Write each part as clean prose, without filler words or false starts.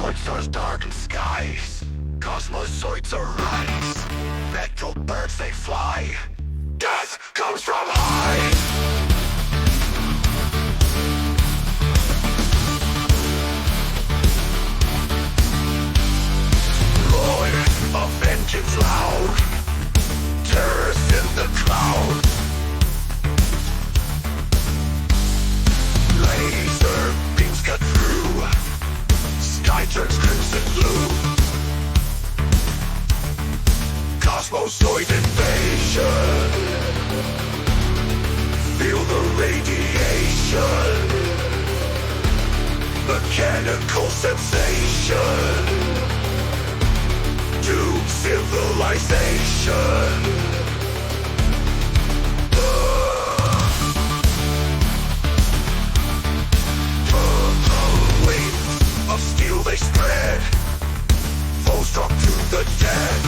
Zoidstars darken skies. Cosmozoids arise. Metal birds they fly. Death comes from high. Of vengeance loud, terrors in the clouds. Laser beams cut through, sky turns crimson blue. Cosmozoid invasion, feel the radiation, mechanical sensation to civilization. Wings of steel they spread, foes drop to the dead.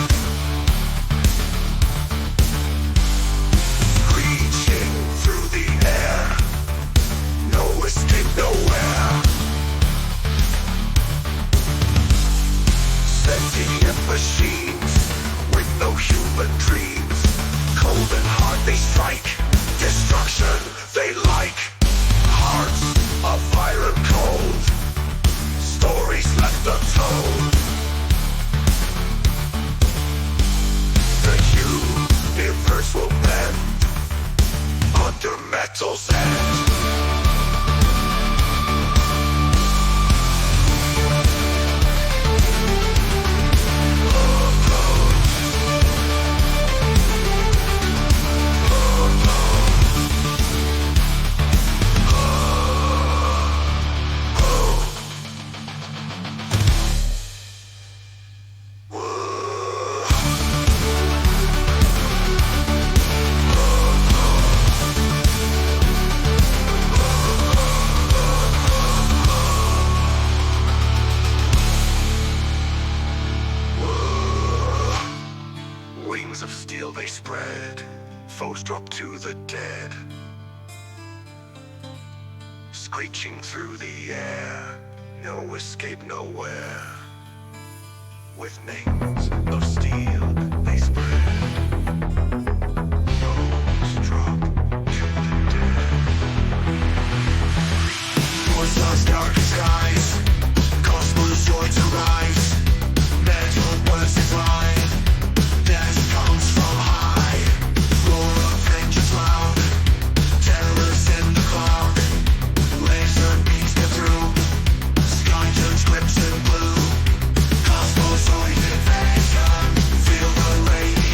Screeching through the air, no escape nowhere. Sentient machines with no human dreams. Cold and hard they strike, destruction they like. Hearts of fire and cold, stories left untold. The universe will bend under metal's hand. Wings of steel they spread, foes drop to the dead. Screeching through the air, no escape nowhere. With names of steel they spread, foes drop to the dead. Zoidstar's dark skies, cosmozoids arise. Metal words they fly. Death comes from high, roar of vengeance loud, terrors in the cloud. Laser beams cut through, sky turns crimson blue. Cosmozoid invasion, feel the radiation.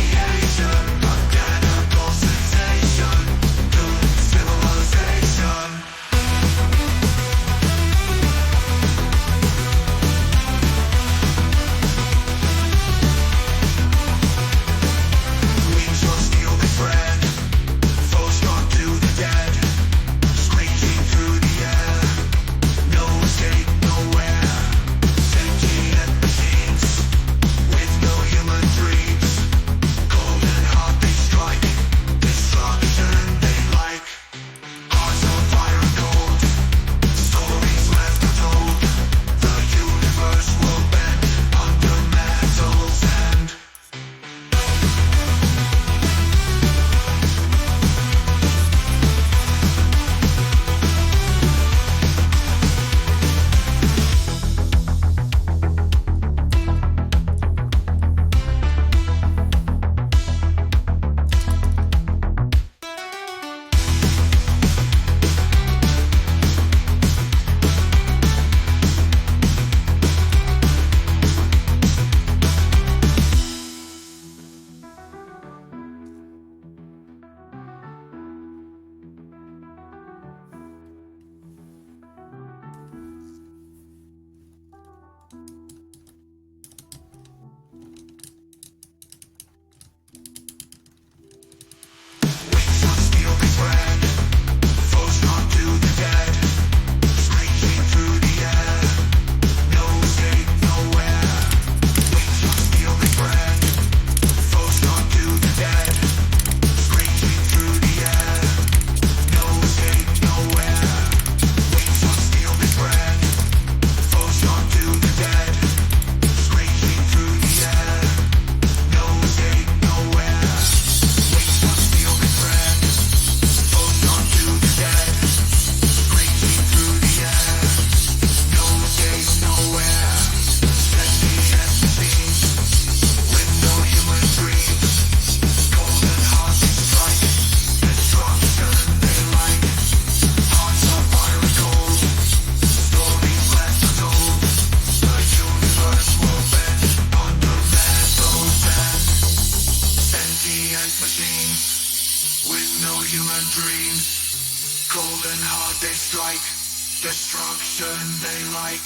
strike.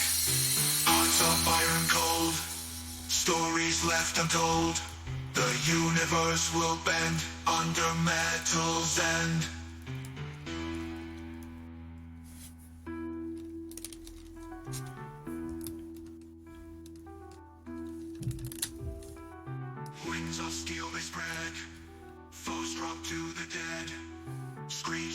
Hearts of iron cold, stories left untold. The universe will bend under metal's end. Wings of steel they spread, foes drop to the dead. Scream